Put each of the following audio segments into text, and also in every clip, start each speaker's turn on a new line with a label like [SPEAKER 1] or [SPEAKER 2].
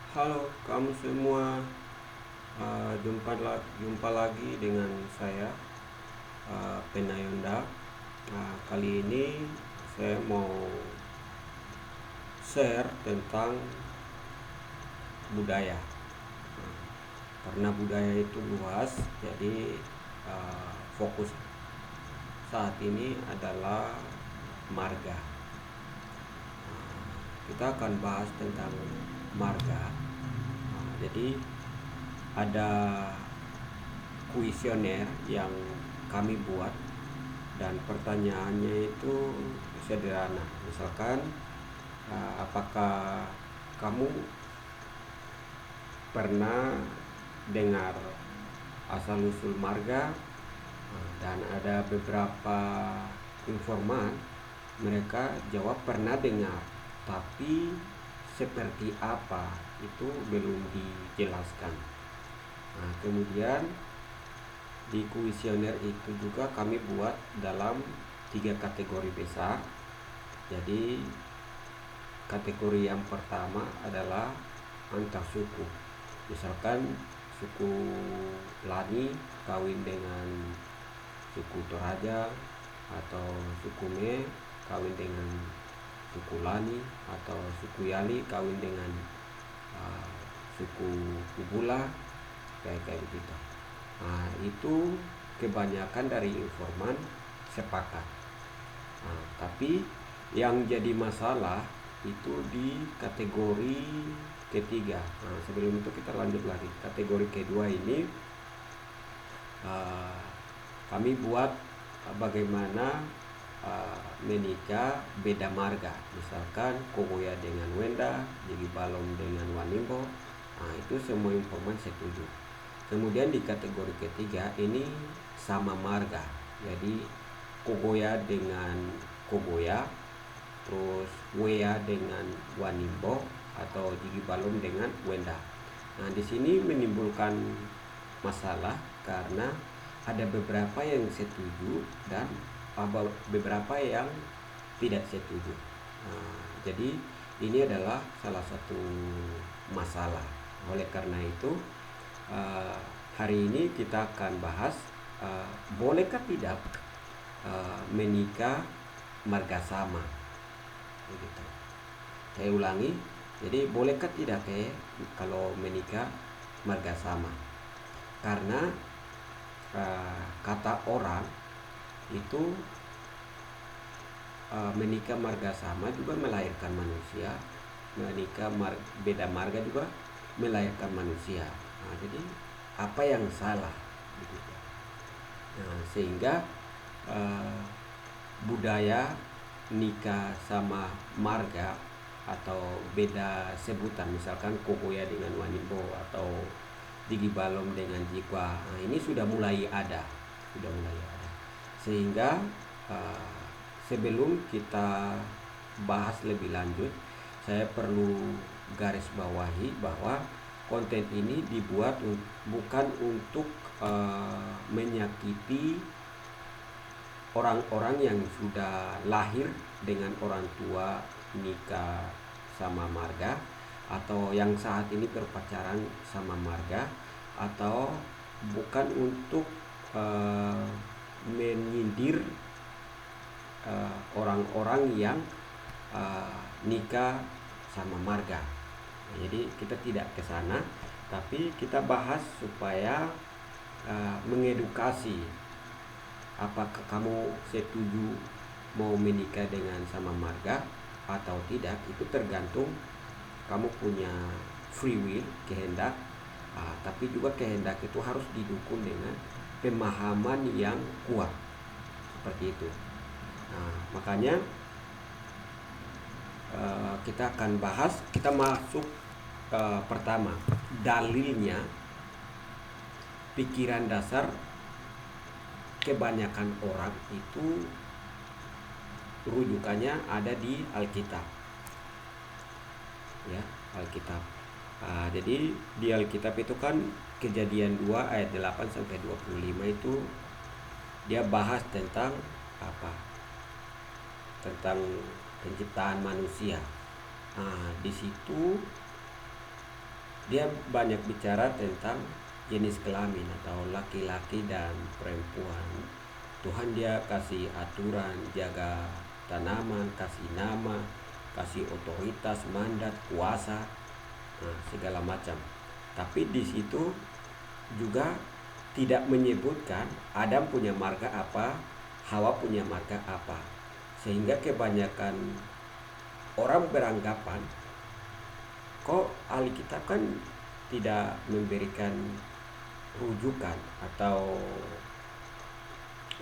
[SPEAKER 1] Halo kamu semua. Jumpa lagi dengan saya, Penayonda. Kali ini saya mau share tentang budaya. Nah, karena budaya itu luas, jadi fokus saat ini adalah marga. Kita akan bahas tentang marga. Jadi ada kuesioner yang kami buat, dan pertanyaannya itu sederhana. Misalkan, apakah kamu pernah dengar asal usul marga? Dan ada beberapa informan, mereka jawab pernah dengar, tapi seperti apa itu belum dijelaskan. Kemudian di kuesioner itu juga kami buat dalam 3 kategori besar. Jadi kategori yang pertama adalah antar suku. Misalkan suku Lani kawin dengan suku Toraja, atau suku Me kawin dengan suku Lani, atau suku Yali kawin dengan uh, suku Kubula, kayak begitu. Itu kebanyakan dari informan sepakat. Tapi yang jadi masalah itu di kategori ketiga. Sebelum itu kita lanjut lagi. Kategori kedua ini, uh, kami buat bagaimana menikah beda marga. Misalkan Kogoya dengan Wenda, jadi Balom dengan Wanimbo. Itu semua informan setuju. Kemudian di kategori ketiga ini sama marga. Jadi Kogoya dengan Kogoya, terus Wea dengan Wanimbo, atau Jigi Balom dengan Wenda. Di sini menimbulkan masalah karena ada beberapa yang setuju dan beberapa yang tidak setuju. Jadi ini adalah salah satu masalah. Oleh karena itu, hari ini kita akan bahas, bolehkah tidak menikah marga sama, begitu. Saya ulangi, jadi bolehkah tidak kalau menikah marga sama? Karena kata orang itu, menikah marga sama juga melahirkan manusia, menikah beda marga juga melahirkan manusia. Jadi apa yang salah, begitu. Sehingga budaya nikah sama marga atau beda sebutan, misalkan Kokoya dengan Wanimbo atau Digi Balom dengan Jikwa, ini sudah mulai ada. Sehingga sebelum kita bahas lebih lanjut, saya perlu garis bawahi bahwa konten ini dibuat bukan untuk menyakiti orang-orang yang sudah lahir dengan orang tua nikah sama marga, atau yang saat ini berpacaran sama marga, atau bukan untuk menyindir orang-orang yang nikah sama marga. Jadi kita tidak ke sana, tapi kita bahas supaya mengedukasi. Apakah kamu setuju mau menikah dengan sama marga atau tidak? Itu tergantung kamu punya free will, kehendak. Tapi juga kehendak itu harus didukung dengan pemahaman yang kuat, seperti itu. Makanya kita akan bahas. Kita masuk pertama, dalilnya. Pikiran dasar kebanyakan orang itu rujukannya ada di Alkitab, ya, Alkitab. Jadi di Alkitab itu kan Kejadian 2 ayat 8 sampai 25 itu dia bahas tentang apa? Tentang penciptaan manusia. Di situ dia banyak bicara tentang jenis kelamin atau laki-laki dan perempuan. Tuhan dia kasih aturan, jaga tanaman, kasih nama, kasih otoritas, mandat, kuasa, segala macam. Tapi di situ juga tidak menyebutkan Adam punya marga apa, Hawa punya marga apa. Sehingga kebanyakan orang beranggapan, kok Alkitab kan tidak memberikan rujukan atau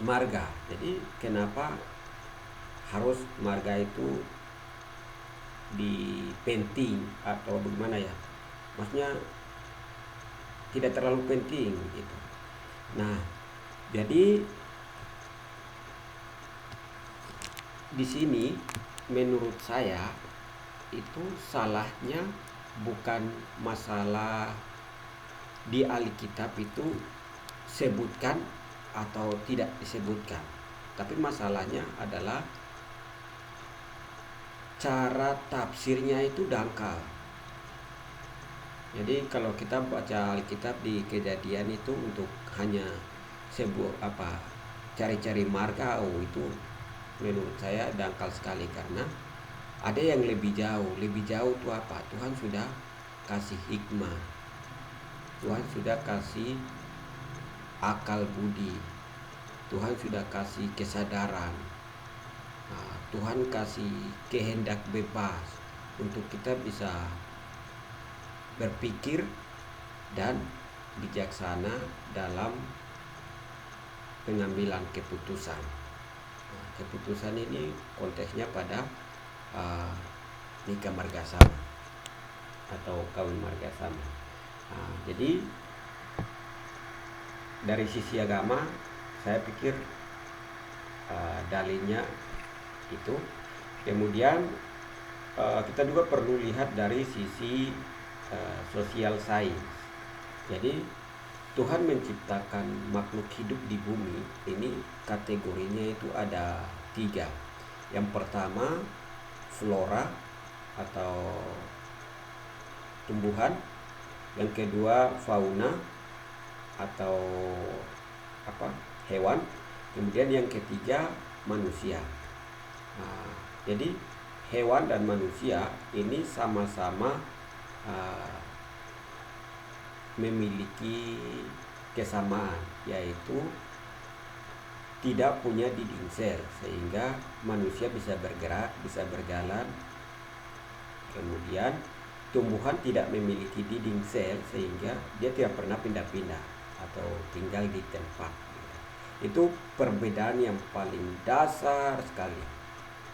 [SPEAKER 1] marga. Jadi kenapa harus marga itu dipenting atau bagaimana ya? Maksudnya tidak terlalu penting gitu. Nah, jadi di sini menurut saya itu salahnya bukan masalah di Alkitab itu sebutkan atau tidak disebutkan, tapi masalahnya adalah cara tafsirnya itu dangkal. Jadi kalau kita baca Alkitab di Kejadian itu untuk hanya cari-cari marga, itu menurut saya dangkal sekali, karena ada yang lebih jauh. Lebih jauh itu apa? Tuhan sudah kasih hikmah, Tuhan sudah kasih akal budi, Tuhan sudah kasih kesadaran, Tuhan kasih kehendak bebas untuk kita bisa berpikir dan bijaksana dalam pengambilan keputusan. Keputusan ini konteksnya pada nikah marga sama atau kawin marga sama. Jadi dari sisi agama saya pikir dalilnya itu. Kemudian kita juga perlu lihat dari sisi sosial sains. Jadi Tuhan menciptakan makhluk hidup di bumi ini, kategorinya itu ada 3. Yang pertama flora atau tumbuhan, yang kedua fauna atau hewan, kemudian yang ketiga manusia. Jadi hewan dan manusia ini sama-sama memiliki kesamaan, yaitu tidak punya dinding sel, sehingga manusia bisa bergerak, bisa berjalan. Kemudian tumbuhan tidak memiliki dinding sel, sehingga dia tidak pernah pindah-pindah atau tinggal di tempat. Itu perbedaan yang paling dasar sekali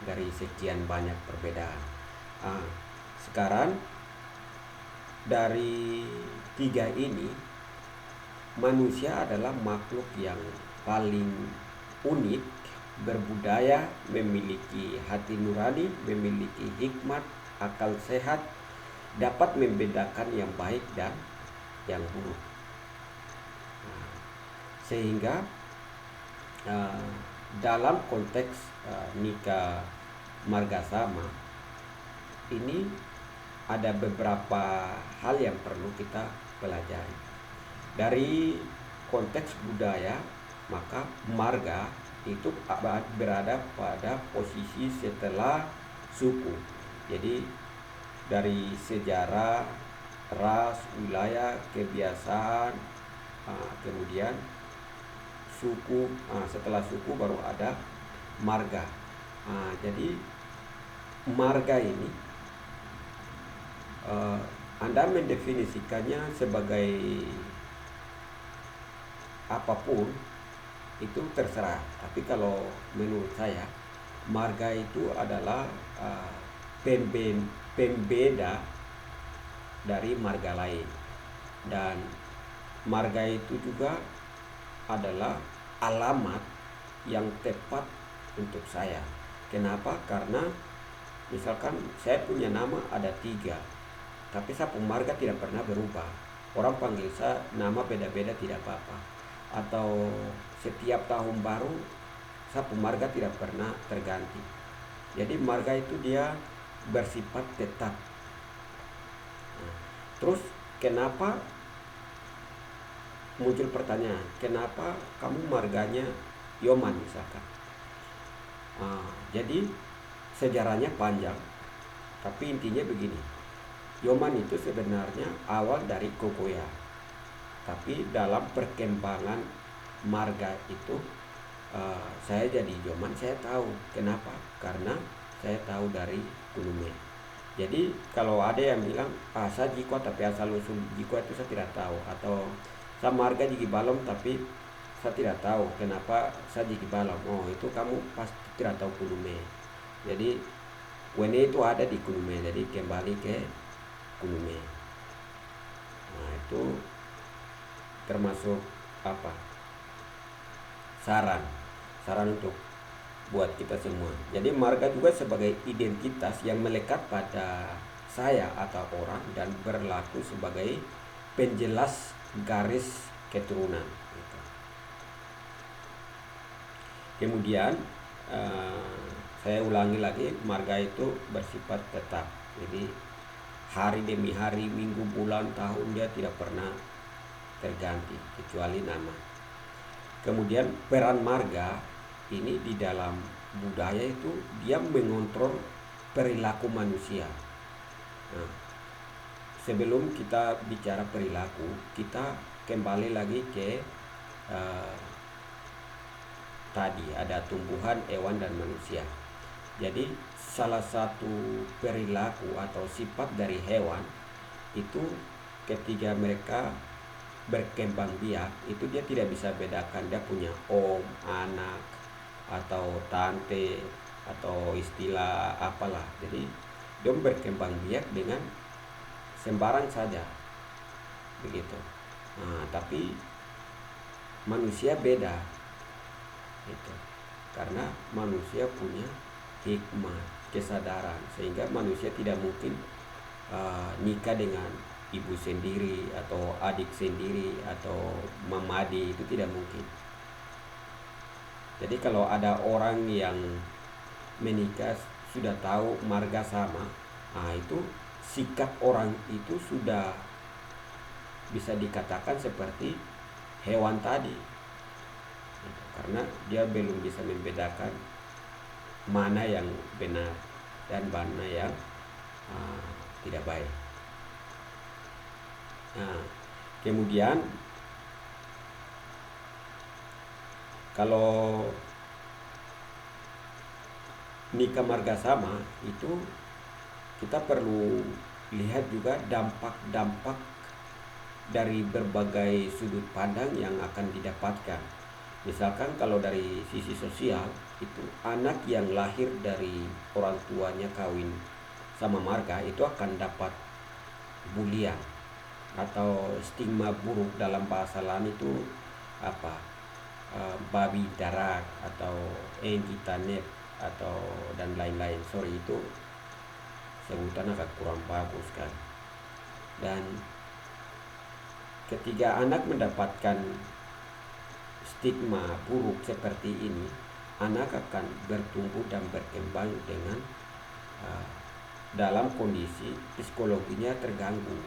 [SPEAKER 1] dari sekian banyak perbedaan. Sekarang dari 3 ini, manusia adalah makhluk yang paling unik, berbudaya, memiliki hati nurani, memiliki hikmat, akal sehat, dapat membedakan yang baik dan yang buruk. Sehingga dalam konteks nikah marga sama ini ada beberapa hal yang perlu kita pelajari. Dari konteks budaya, maka marga itu berada pada posisi setelah suku. Jadi dari sejarah, ras, wilayah, kebiasaan, kemudian suku, setelah suku baru ada marga. Jadi marga ini Anda mendefinisikannya sebagai apapun itu terserah. Tapi kalau menurut saya, marga itu adalah pembeda dari marga lain, dan marga itu juga adalah alamat yang tepat untuk saya. Kenapa? Karena misalkan saya punya nama ada 3, tapi sapu marga tidak pernah berubah. Orang panggil saya nama beda-beda tidak apa-apa. Atau setiap tahun baru sapu marga tidak pernah terganti. Jadi marga itu dia bersifat tetap. Terus kenapa muncul pertanyaan, kenapa kamu marganya Yoman misalkan. Jadi sejarahnya panjang, tapi intinya begini. Yoman itu sebenarnya awal dari Kokoya, tapi dalam perkembangan marga itu saya jadi Yoman. Saya tahu kenapa, karena saya tahu dari Kunume. Jadi kalau ada yang bilang saya Jiko tapi asal usul Jiko itu saya tidak tahu, atau saya marga Jiki Balom tapi saya tidak tahu kenapa saya Jiki Balom. Oh, itu kamu pasti tidak tahu Kunume. Jadi Wene itu ada di Kunume, jadi kembali ke Kunume. Nah, itu termasuk apa? Saran untuk buat kita semua. Jadi marga juga sebagai identitas yang melekat pada saya atau orang dan berlaku sebagai penjelas garis keturunan. Kemudian saya ulangi lagi, marga itu bersifat tetap. Jadi hari demi hari, minggu, bulan, tahun dia tidak pernah terganti kecuali nama. Kemudian peran marga ini di dalam budaya itu dia mengontrol perilaku manusia. Nah, sebelum kita bicara perilaku, kita kembali lagi ke tadi ada tumbuhan, hewan, dan manusia. Jadi salah satu perilaku atau sifat dari hewan itu ketika mereka berkembang biak itu dia tidak bisa bedakan dia punya om, anak, atau tante, atau istilah apalah. Jadi dia berkembang biak dengan sembarang saja begitu. Nah, tapi manusia beda itu, karena manusia punya hikmah, kesadaran, sehingga manusia tidak mungkin nikah dengan ibu sendiri atau adik sendiri atau mamadi, itu tidak mungkin. Jadi kalau ada orang yang menikah sudah tahu marga sama, itu sikap orang itu sudah bisa dikatakan seperti hewan tadi, karena dia belum bisa membedakan mana yang benar dan mana yang tidak baik. Nah, kemudian kalau nikah marga sama itu kita perlu lihat juga dampak-dampak dari berbagai sudut pandang yang akan didapatkan. Misalkan kalau dari sisi sosial itu anak yang lahir dari orang tuanya kawin sama marga itu akan dapat bulian atau stigma buruk. Dalam bahasa lain itu apa, babi darat atau engitanet atau dan lain-lain. Sorry, itu sebutan agak kurang bagus kan. Dan ketika anak mendapatkan stigma buruk seperti ini, anak akan bertumbuh dan berkembang dengan dalam kondisi psikologinya terganggu,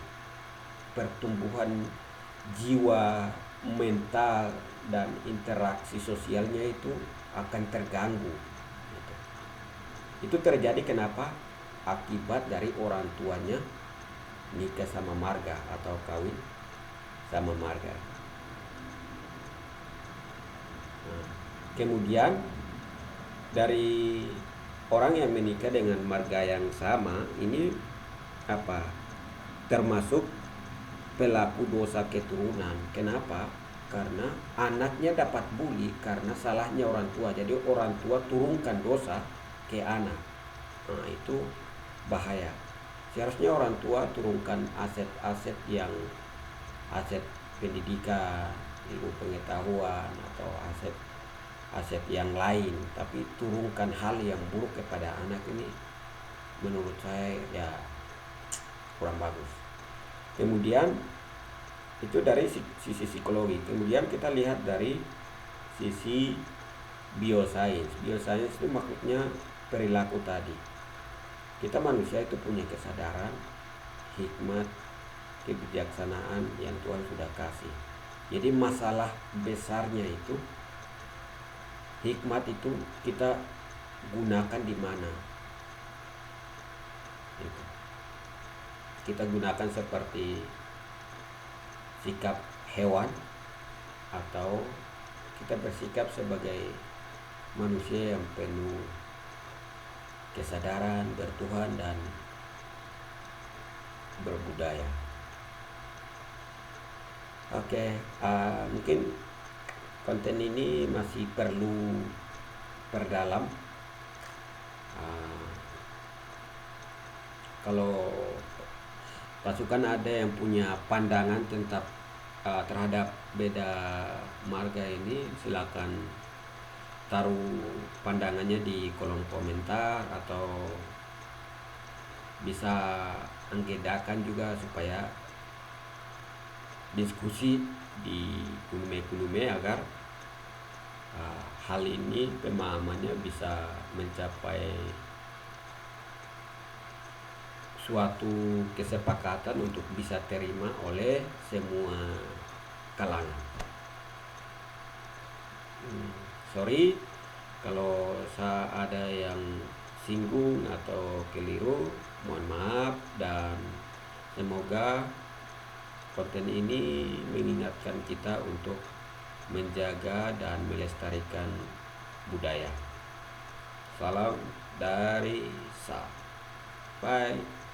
[SPEAKER 1] pertumbuhan jiwa, mental, dan interaksi sosialnya itu akan terganggu. Itu terjadi kenapa? Akibat dari orang tuanya nikah sama marga atau kawin sama marga. Nah, kemudian dari orang yang menikah dengan marga yang sama ini apa? Termasuk pelaku dosa keturunan. Kenapa? Karena anaknya dapat bully karena salahnya orang tua. Jadi orang tua turunkan dosa ke anak. Nah, itu bahaya. Seharusnya orang tua turunkan aset-aset yang aset pendidikan, ilmu pengetahuan, atau aset yang lain, tapi turunkan hal yang buruk kepada anak ini menurut saya ya kurang bagus. Kemudian itu dari sisi psikologi. Kemudian kita lihat dari sisi biosains. Biosains itu maksudnya perilaku tadi. Kita manusia itu punya kesadaran, hikmat, kebijaksanaan yang Tuhan sudah kasih. Jadi masalah besarnya itu, hikmat itu kita gunakan di mana. Gitu. Kita gunakan seperti sikap hewan, atau kita bersikap sebagai manusia yang penuh kesadaran bertuhan dan berbudaya. Oke, mungkin konten ini masih perlu perdalam. Kalau pasukan ada yang punya pandangan tentang terhadap beda marga ini, silakan taruh pandangannya di kolom komentar, atau bisa anggedakan juga supaya diskusi di kunume-kunume agar hal ini pemahamannya bisa mencapai suatu kesepakatan untuk bisa terima oleh semua kalangan. Sorry kalau ada yang singgung atau keliru, mohon maaf, dan semoga konten ini mengingatkan kita untuk menjaga dan melestarikan budaya. Salam dari Sa. Bye.